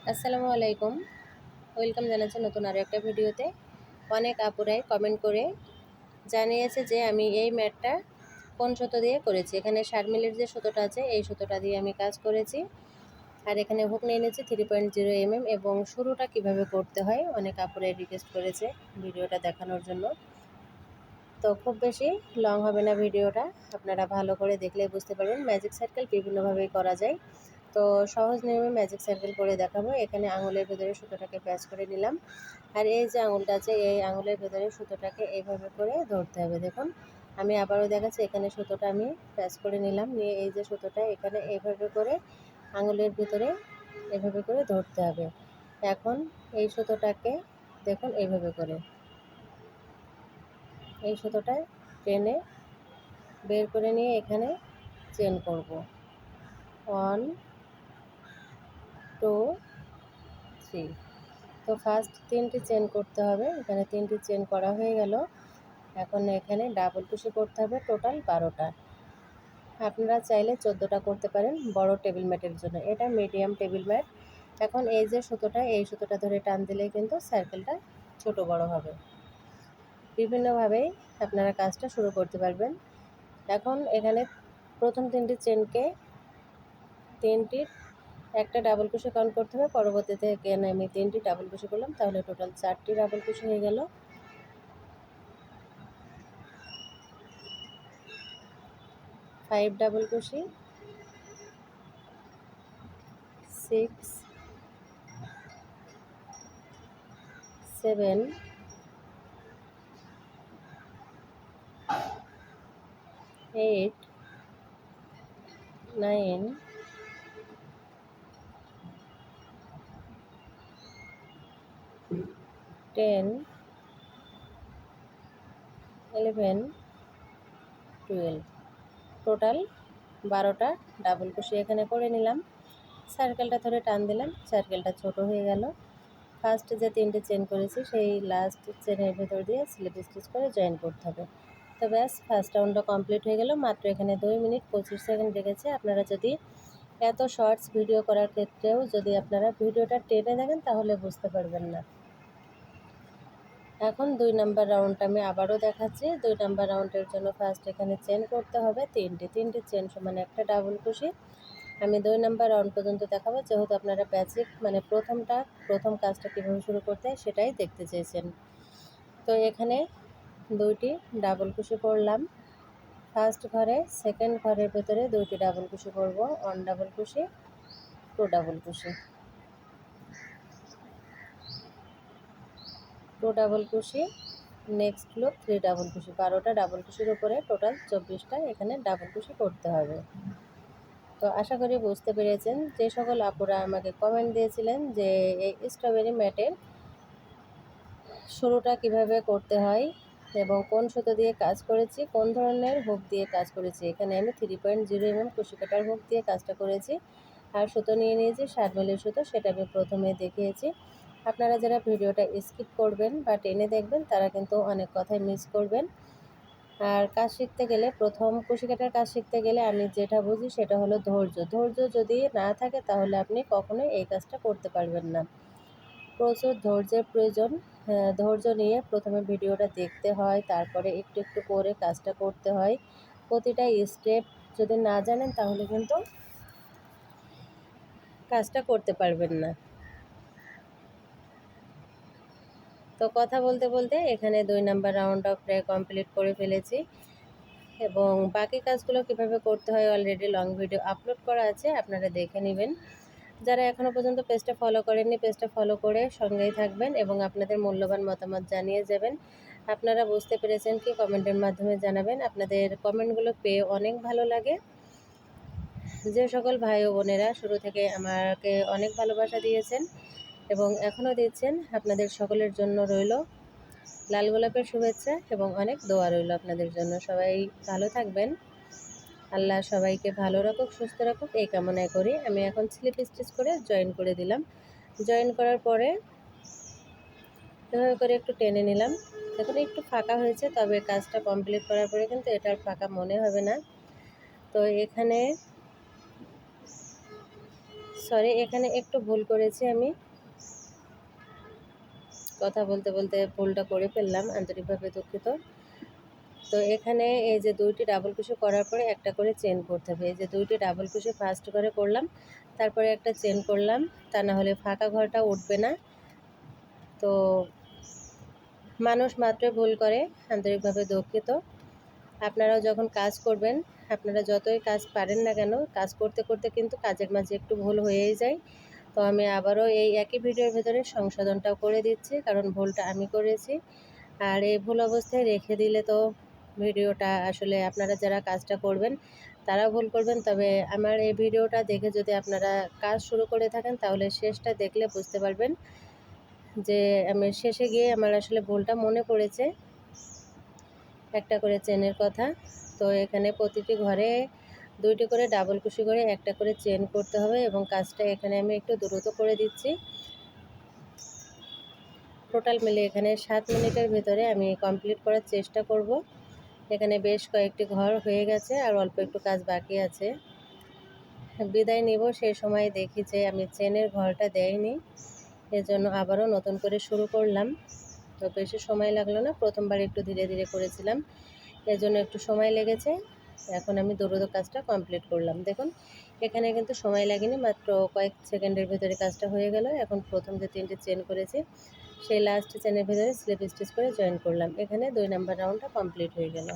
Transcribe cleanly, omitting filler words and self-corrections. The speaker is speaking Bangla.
আসসালামু আলাইকুম। ওয়েলকাম জানাচ্ছি নতুন আরও একটা ভিডিওতে। অনেক আপুরাই কমেন্ট করে জানিয়েছে যে আমি এই ম্যাটটা কোন সুতো দিয়ে করেছি। এখানে 60 মিলির যে সুতোটা আছে এই সুতোটা দিয়ে আমি কাজ করেছি। আর এখানে হুক নিয়ে নিয়েছি 3.0 এবং শুরুটা কিভাবে করতে হয় অনেক আপুরাই রিকোয়েস্ট করেছে ভিডিওটা দেখানোর জন্য। তো খুব বেশি লং হবে না ভিডিওটা, আপনারা ভালো করে দেখলেই বুঝতে পারবেন। ম্যাজিক সার্কেল বিভিন্নভাবেই করা যায়, তো সহজ নিয়মে ম্যাজিক সার্কেল করে দেখাবো। এখানে আঙুলের ভেতরে সুতোটাকে প্যাচ করে নিলাম, আর এই যে আঙুলটা আছে এই আঙুলের ভেতরে সুতোটাকে এইভাবে করে ধরতে হবে। দেখুন আমি আবারও দেখাচ্ছি, এখানে সুতোটা আমি প্যাচ করে নিলাম, নিয়ে এই যে সুতোটা এখানে এইভাবে করে আঙুলের ভিতরে এভাবে করে ধরতে হবে। এখন এই সুতোটাকে দেখুন এইভাবে করে এই সুতোটা টেনে বের করে নিয়ে এখানে চেন করব 1 2 3। তো ফার্স্ট 3টি চেন করতে হবে, এখানে 3টি চেন করা হয়ে গেল। এখন এখানে ডাবল কুশি করতে হবে টোটাল 12টা। আপনারা চাইলে 14টা করতে পারেন বড় টেবিল ম্যাটের জন্য, এটা মিডিয়াম টেবিল ম্যাট। এখন এই যে সুতোটা এই সুতোটা ধরে টান দিলেই কিন্তু সার্কেলটা ছোট বড় হবে। বিভিন্নভাবেই আপনারা কাজটা শুরু করতে পারবেন। এখন এখানে প্রথম 3টি চেনকে 3টির একটা ডাবল কুশি কাউন্ট করতে হবে, পরবর্তীতে এখানে আমি 3টি ডাবল কুশি করলাম, তাহলে টোটাল 4টি ডাবল কুশি হয়ে গেল। 5 ডাবল কুশি, 6 7 8 9 10 11 12, টোটাল 12টা ডাবল কুশি এখানে করে নিলাম। সার্কেলটা ধরে টান দিলাম, সার্কেলটা ছোট হয়ে গেল। ফার্স্ট যে 3টে চেন করেছি সেই লাস্ট চেনের ভেতর দিয়ে স্লিপ স্টিচ করে জয়েন করতে হবে। তো ব্যাস ফার্স্ট রাউন্ডটা কমপ্লিট হয়ে গেল। মাত্র এখানে 2 মিনিট 25 সেকেন্ড লেগেছে। আপনারা যদি এত শর্টস ভিডিও করার ক্ষেত্রেও যদি আপনারা ভিডিওটা টেনে দেখেন তাহলে বুঝতে পারবেন না। এখন 2 নাম্বার রাউন্ডটা আমি আবারও দেখাচ্ছি। 2 নাম্বার রাউন্ডের জন্য ফার্স্ট এখানে চেন করতে হবে 3টে চেন সমান একটা ডাবল কুশি। আমি 2 নাম্বার রাউন্ড পর্যন্ত দেখাবো, যেহেতু আপনারা বেসিক মানে প্রথম কাজটা কীভাবে শুরু করতে হয় সেটাই দেখতে চেয়েছেন। তো এখানে 2টি ডাবল কুশি করলাম ফার্স্ট ঘরে, সেকেন্ড ঘরের ভেতরে 2টি ডাবল কুশি করব, 1 ডাবল কুশি 2 ডাবল কুশি 2 ডাবল কুশি, নেক্সট হলো 3 ডাবল কুশি। 12টা ডাবল কুশির উপরে টোটাল 24টা এখানে ডাবল কুশি করতে হবে। তো আশা করি বুঝতে পেরেছেন। যে সকল আপুরা আমাকে কমেন্ট দিয়েছিলেন যে এই স্ট্রবেরি ম্যাটের শুরুটা কিভাবে করতে হয় এবং কোন সুতো দিয়ে কাজ করেছি, কোন ধরনের হুক দিয়ে কাজ করেছি, এখানে আমি 3.0 কুশি কাটার হুক দিয়ে কাজটা করেছি। আর সুতো নিয়ে নিয়েছি 60 মিলির সুতো, সেটা আমি প্রথমে দেখিয়েছি। আপনারা যারা ভিডিওটা স্কিপ করবেন বা টেনে দেখবেন তারা কিন্তু অনেক কথাই মিস করবেন। আর কাজ শিখতে গেলে প্রথম কুশি কাটার কাজ শিখতে গেলে আমি যেটা বুঝি সেটা হলো ধৈর্য। ধৈর্য যদি না থাকে তাহলে আপনি কখনোই এই কাজটা করতে পারবেন না। প্রচুর ধৈর্যের প্রয়োজন। ধৈর্য নিয়ে প্রথমে ভিডিওটা দেখতে হয়, তারপরে একটু একটু করে কাজটা করতে হয়। প্রতিটা স্টেপ যদি না জানেন তাহলে কিন্তু কাজটা করতে পারবেন না। তো কথা বলতে বলতে এখানে 2 নাম্বার রাউন্ডটা প্রায় কমপ্লিট করে ফেলেছি এবং বাকি কাজগুলো কিভাবে করতে হয় অলরেডি লং ভিডিও আপলোড করা আছে, আপনারা দেখে নেবেন। যারা এখনও পর্যন্ত পেজটা ফলো করেননি পেজটা ফলো করে সঙ্গেই থাকবেন এবং আপনাদের মূল্যবান মতামত জানিয়ে যাবেন। আপনারা বুঝতে পেরেছেন কি কমেন্টের মাধ্যমে জানাবেন। আপনাদের কমেন্টগুলো পেয়ে অনেক ভালো লাগে। যে সকল ভাই ও বোনেরা শুরু থেকে আমাকে অনেক ভালোবাসা দিয়েছেন এবং এখনও দিচ্ছেন, আপনাদের সকলের জন্য রইল লাল গোলাপের শুভেচ্ছা এবং অনেক দোয়া রইল আপনাদের জন্য। সবাই ভালো থাকবেন, আল্লাহ সবাইকে ভালো রাখুক, সুস্থ রাখুক এই কামনায় করি। আমি এখন স্লিপ স্টিচ করে জয়েন করে দিলাম। জয়েন করার পরে এভাবে করে একটু টেনে নিলাম। দেখুন একটু ফাঁকা হয়েছে, তবে কাজটা কমপ্লিট করার পরে কিন্তু এটার ফাঁকা মনে হবে না। তো এখানে সরি, এখানে একটু ভুল করেছি আমি, কথা বলতে বলতে ভুলটা করে ফেললাম, আন্তরিকভাবে দুঃখিত। তো এখানে এই যে 2টি ডাবল কুশি করার পরে একটা করে চেন করতে হবে। এই যে 2টি ডাবল কুশি ফার্স্ট করে করলাম, তারপরে একটা চেন করলাম, তা না হলে ফাঁকা ঘরটা উঠবে না। তো মানুষ মাত্রই ভুল করে, আন্তরিকভাবে দুঃখিত। আপনারাও যখন কাজ করবেন, আপনারা যতই কাজ পারেন না কেন, কাজ করতে করতে কিন্তু কাজের মাঝে একটু ভুল হয়েই যায়। তো আমি আবারও এই একই ভিডিওর ভেতরে সংশোধনটাও করে দিচ্ছি, কারণ ভুলটা আমি করেছি। আর এই ভুল অবস্থায় রেখে দিলে তো ভিডিওটা আসলে আপনারা যারা কাজটা করবেন তারাও ভুল করবেন। তবে আমার এই ভিডিওটা দেখে যদি আপনারা কাজ শুরু করে থাকেন, তাহলে শেষটা দেখলে বুঝতে পারবেন যে আমি শেষে গিয়ে আমার আসলে ভুলটা মনে পড়েছে, একটা করে চেনের কথা। তো এখানে প্রতিটি ঘরে 2টি করে ডাবল কুশি করে একটা করে চেন করতে হবে, এবং কাজটা এখানে আমি একটু দ্রুত করে দিচ্ছি। টোটাল মিলে এখানে 7 মিনিটের ভিতরে আমি কমপ্লিট করার চেষ্টা করব। এখানে বেশ কয়েকটি ঘর হয়ে গেছে, আর অল্প একটু কাজ বাকি আছে। বিদায় নিব সেই সময় দেখি যে আমি চেনের ঘরটা দেইনি, এজন্য আবারও নতুন করে শুরু করলাম। তো বেশি সময় লাগলো না, প্রথমবার একটু ধীরে ধীরে করেছিলাম, এজন্য একটু সময় লেগেছে। এখন আমি দ্রুত কাজটা কমপ্লিট করলাম। দেখুন এখানে কিন্তু সময় লাগেনি, মাত্র কয়েক সেকেন্ডের ভিতরে কাজটা হয়ে গেল। এখন প্রথম যে 3টে চেন করেছি, সেই লাস্ট চেনের ভিতরে স্লিপ স্টিচ করে জয়েন করলাম। এখানে 2 নাম্বার রাউন্ডটা কমপ্লিট হয়ে গেল।